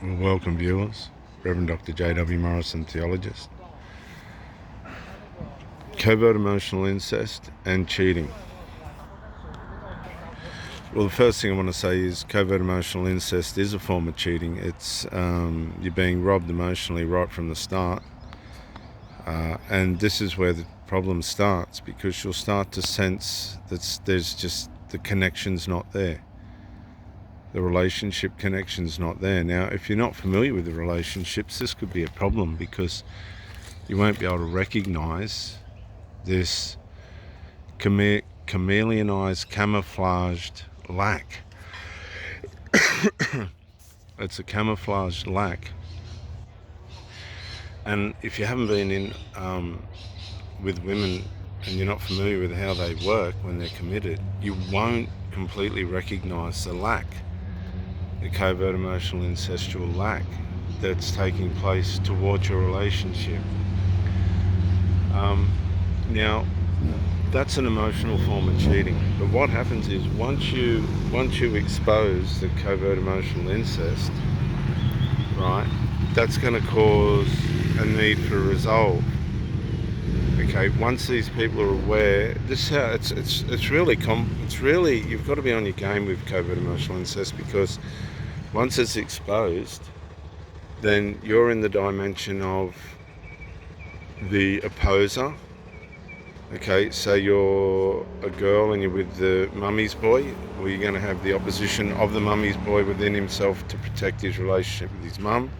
Well, welcome viewers. Reverend Dr. J.W. Morrison, theologist. Covert emotional incest and cheating. Well, the first thing I want to say is covert emotional incest is a form of cheating. It's you're being robbed emotionally right from the start. And this is where the problem starts, because you'll start to sense that there's just the connection's not there. The relationship connection's not there. Now, if you're not familiar with the relationships, this could be a problem, because you won't be able to recognize this chameleonized, camouflaged lack. It's a camouflaged lack. And if you haven't been in with women and you're not familiar with how they work when they're committed, you won't completely recognize the lack, the covert emotional incestual lack that's taking place towards your relationship. Now, that's an emotional form of cheating. But what happens is once you expose the covert emotional incest, right, that's going to cause a need for resolve. Okay, once these people are aware, this is how it's really you've got to be on your game with covert emotional incest, because once it's exposed, then you're in the dimension of the opposer. Okay, so you're a girl and you're with the mummy's boy, or you're going to have the opposition of the mummy's boy within himself to protect his relationship with his mum,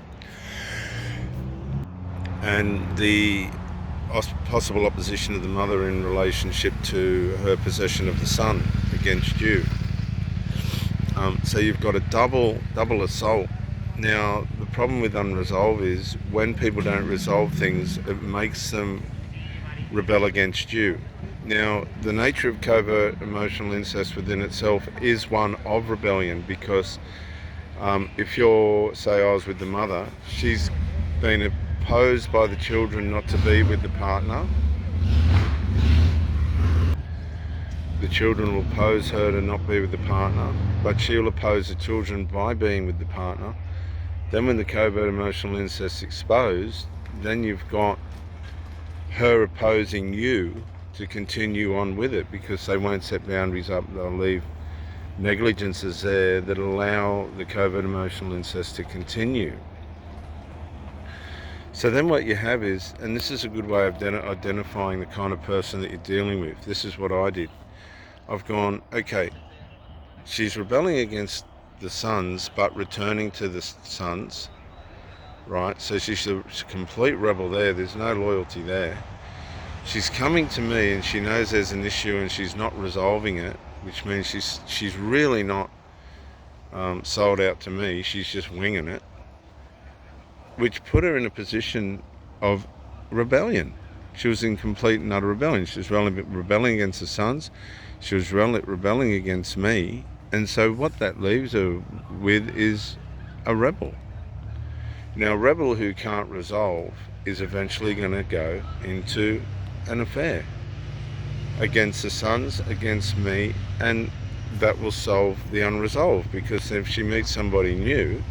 and the possible opposition of the mother in relationship to her possession of the son against you. So you've got a double assault. Now, the problem with unresolved is when people don't resolve things, it makes them rebel against you. Now, the nature of covert emotional incest within itself is one of rebellion, because if you're, say I was with the mother, she's been opposed by the children not to be with the partner. The children will oppose her to not be with the partner, but she'll oppose the children by being with the partner. Then when the covert emotional incest is exposed, then you've got her opposing you to continue on with it, because they won't set boundaries up. They'll leave negligences there that allow the covert emotional incest to continue. So then what you have is, and this is a good way of identifying the kind of person that you're dealing with. This is what I did. I've gone, okay, she's rebelling against the sons but returning to the sons, right? So she's a complete rebel there. There's no loyalty there. She's coming to me and she knows there's an issue and she's not resolving it, which means she's really not sold out to me. She's just winging it, which put her in a position of rebellion. She was in complete and utter rebellion. She was rebelling against the sons. She was rebelling against me. And so what that leaves her with is a rebel. Now, a rebel who can't resolve is eventually going to go into an affair against the sons, against me, and that will solve the unresolved, because if she meets somebody new,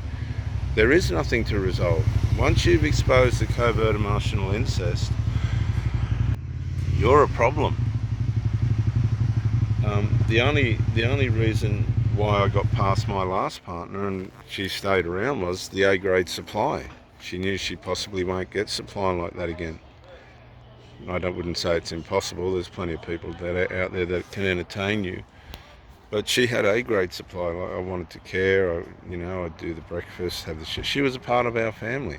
there is nothing to resolve. Once you've exposed the covert emotional incest, you're a problem. The only reason why I got past my last partner and she stayed around was the A-grade supply. She knew she possibly won't get supply like that again. I wouldn't say it's impossible. There's plenty of people that are out there that can entertain you. But she had A-grade supply. Like, I wanted to care. I'd do the breakfast, have the shit. She was a part of our family.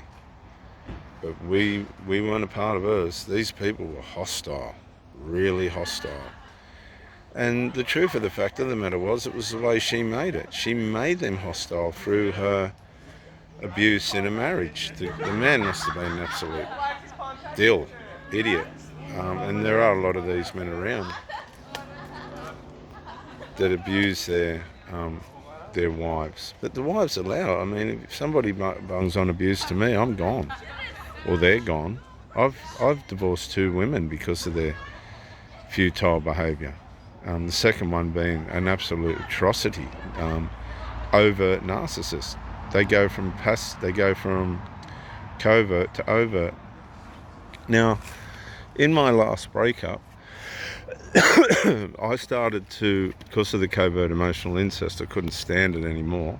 But we weren't a part of hers. These people were hostile, really hostile. And the truth of the fact of the matter was, it was the way she made it. She made them hostile through her abuse in a marriage. The man must have been an absolute idiot. And there are a lot of these men around that abuse their wives. But the wives allow. I mean, if somebody bungs on abuse to me, I'm gone, or they're gone. I've divorced 2 women because of their futile behaviour. The second one being an absolute atrocity, overt narcissist. They go from covert to overt. Now, in my last breakup, I started to, because of the covert emotional incest, I couldn't stand it anymore.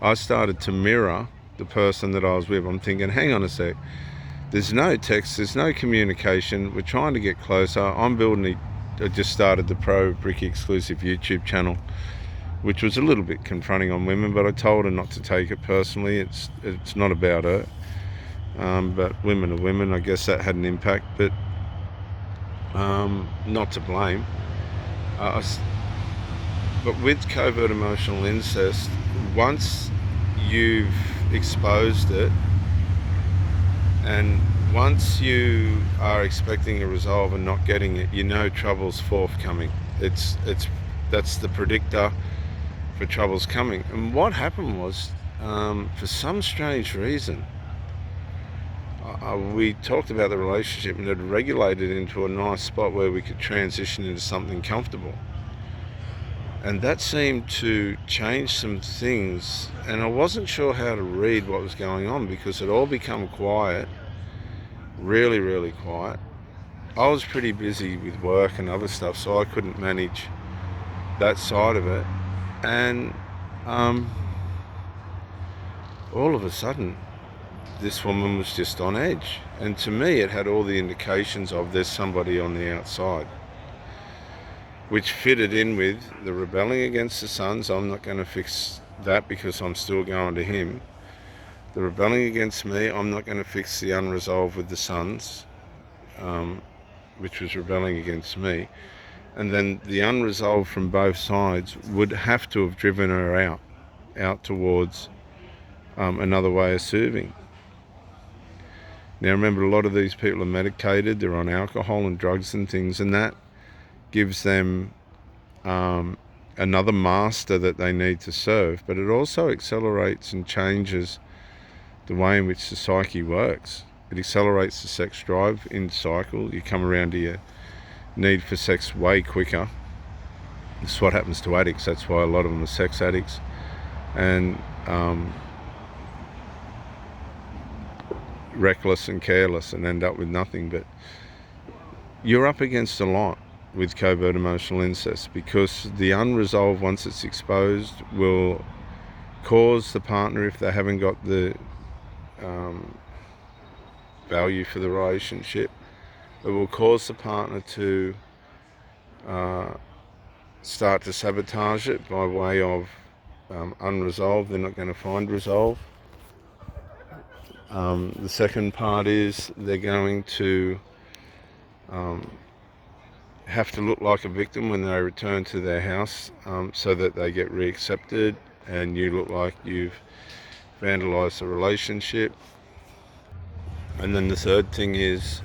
I started to mirror the person that I was with. I'm thinking, hang on a sec, there's no text, there's no communication, we're trying to get closer. I just started the Pro Bricky exclusive YouTube channel, which was a little bit confronting on women, but I told her not to take it personally. It's not about her, but women are women. I guess that had an impact, but not to blame. But with covert emotional incest, once you've exposed it, and once you are expecting a resolve and not getting it, you know trouble's forthcoming. That's the predictor for trouble's coming. And what happened was, for some strange reason, we talked about the relationship and it regulated into a nice spot where we could transition into something comfortable. And that seemed to change some things, and I wasn't sure how to read what was going on because it all become quiet, really, really quiet. I was pretty busy with work and other stuff, so I couldn't manage that side of it. And all of a sudden, this woman was just on edge. And to me, it had all the indications of there's somebody on the outside, which fitted in with the rebelling against the sons. I'm not going to fix that because I'm still going to him. The rebelling against me, I'm not going to fix the unresolved with the sons, which was rebelling against me. And then the unresolved from both sides would have to have driven her out towards another way of serving. Now remember, a lot of these people are medicated, they're on alcohol and drugs and things, and that gives them another master that they need to serve, but it also accelerates and changes the way in which the psyche works. It accelerates the sex drive in cycle. You come around to your need for sex way quicker. This is what happens to addicts. That's why a lot of them are sex addicts, and reckless and careless and end up with nothing. But you're up against a lot with covert emotional incest because the unresolved, once it's exposed, will cause the partner, if they haven't got the value for the relationship, it will cause the partner to start to sabotage it by way of unresolved. They're not going to find resolve. The second part is they're going to have to look like a victim when they return to their house, so that they get reaccepted and you look like you've vandalized the relationship. And then the third thing is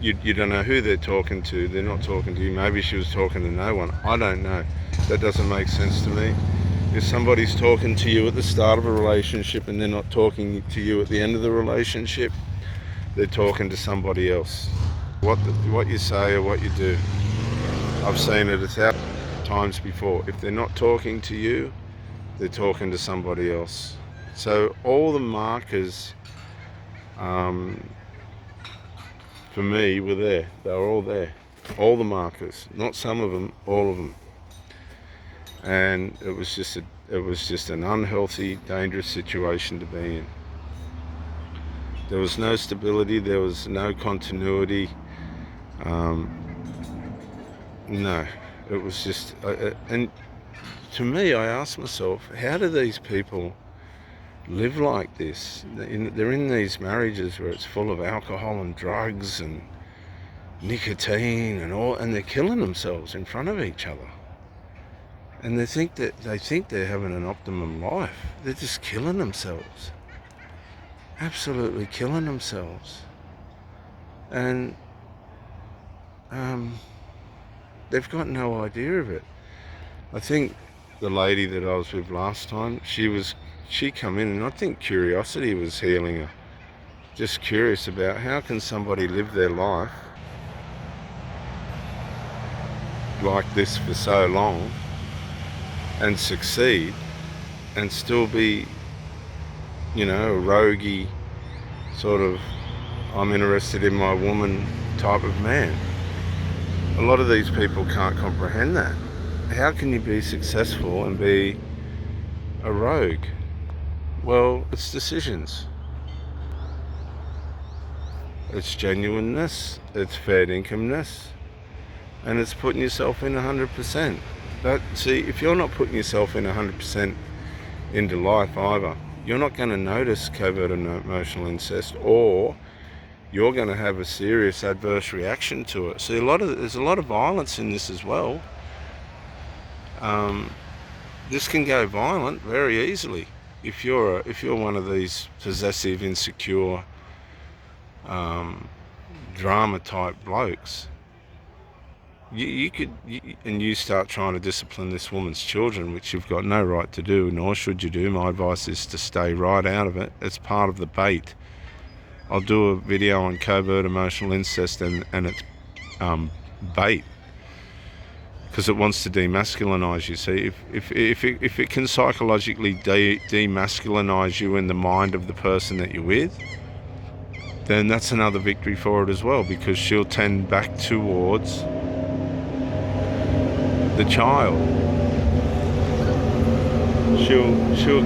you don't know who they're talking to. They're not talking to you. Maybe she was talking to no one. I don't know. That doesn't make sense to me. If somebody's talking to you at the start of a relationship and they're not talking to you at the end of the relationship, they're talking to somebody else. What you say or what you do, I've seen it 1,000 times before. If they're not talking to you, they're talking to somebody else. So all the markers for me were there. They were all there. All the markers, not some of them, all of them. And it was just an unhealthy, dangerous situation to be in. There was no stability, there was no continuity. No, it was just, and to me, I asked myself, how do these people live like this? They're in these marriages where it's full of alcohol and drugs and nicotine and all, and they're killing themselves in front of each other. And they think they're having an optimum life. They're just killing themselves. Absolutely killing themselves. And they've got no idea of it. I think the lady that I was with last time, she come in, and I think curiosity was healing her. Just curious about how can somebody live their life like this for so long and succeed and still be, you know, a roguey sort of I'm interested in my woman type of man. A lot of these people can't comprehend that. How can you be successful and be a rogue? Well, it's decisions. It's genuineness, it's fair incomeness, and it's putting yourself in 100%. See, if you're not putting yourself in 100% into life either, you're not going to notice covert emotional incest, or you're going to have a serious adverse reaction to it. See, there's a lot of violence in this as well. This can go violent very easily if you're one of these possessive, insecure, drama type blokes. You start trying to discipline this woman's children, which you've got no right to do, nor should you do. My advice is to stay right out of it. It's part of the bait. I'll do a video on covert emotional incest and it's bait, because it wants to demasculinize you. See, if it can psychologically demasculinize you in the mind of the person that you're with, then that's another victory for it as well, because she'll tend back towards the child. She'll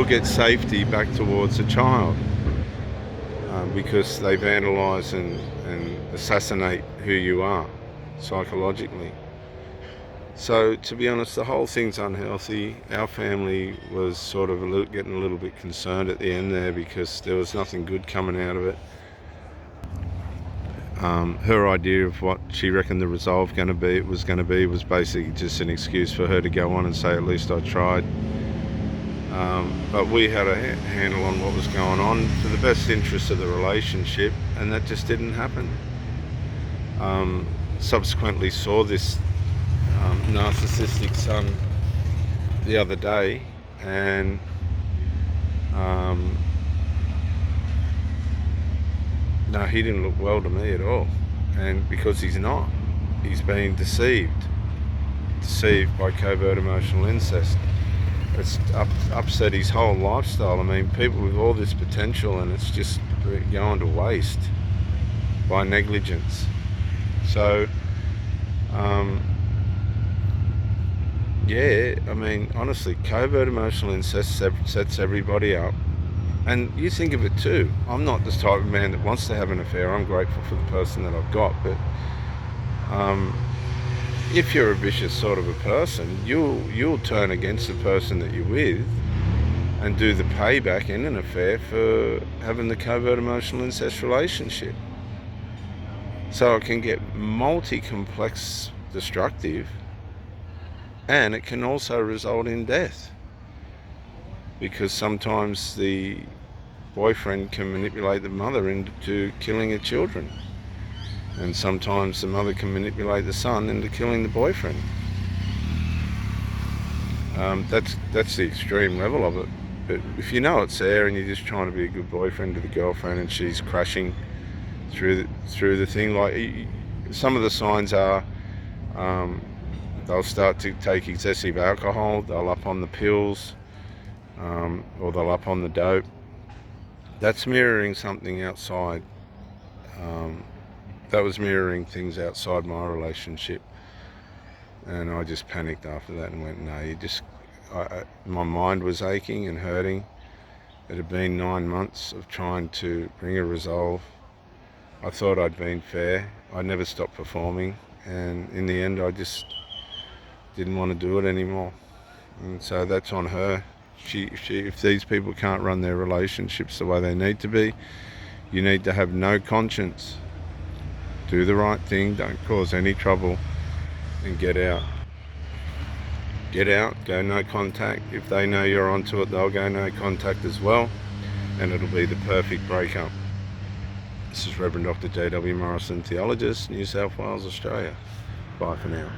get safety back towards the child, because they vandalise and assassinate who you are psychologically. So, to be honest, the whole thing's unhealthy. Our family was sort of getting a little bit concerned at the end there, because there was nothing good coming out of it. Her idea of what she reckoned the resolve was basically just an excuse for her to go on and say, at least I tried. But we had a handle on what was going on for the best interest of the relationship, and that just didn't happen. Subsequently saw this narcissistic son the other day, and no, he didn't look well to me at all, and because he's being deceived by covert emotional incest. It's upset his whole lifestyle. I mean, people with all this potential, and it's just going to waste by negligence. So, yeah, I mean, honestly, covert emotional incest sets everybody up. And you think of it too. I'm not this type of man that wants to have an affair. I'm grateful for the person that I've got. But if you're a vicious sort of a person, you'll turn against the person that you're with and do the payback in an affair for having the covert emotional incest relationship. So it can get multi-complex destructive, and it can also result in death, because sometimes the boyfriend can manipulate the mother into killing her children, and sometimes the mother can manipulate the son into killing the boyfriend. That's the extreme level of it. But if you know it's there and you're just trying to be a good boyfriend to the girlfriend, and she's crashing through the thing, like some of the signs are, they'll start to take excessive alcohol, they'll up on the pills, or they'll up on the dope. That's mirroring something outside. That was mirroring things outside my relationship, and I just panicked after that and went, no, my mind was aching and hurting. It had been 9 months of trying to bring a resolve. I thought I'd been fair. I never stopped performing, and in the end I just didn't want to do it anymore. And so that's on her. If these people can't run their relationships the way they need to be, you need to have no conscience. Do the right thing, don't cause any trouble, and get out. Get out, go no contact. If they know you're onto it, they'll go no contact as well, and it'll be the perfect breakup. This is Reverend Dr. J.W. Morrison, Theologist, New South Wales, Australia. Bye for now.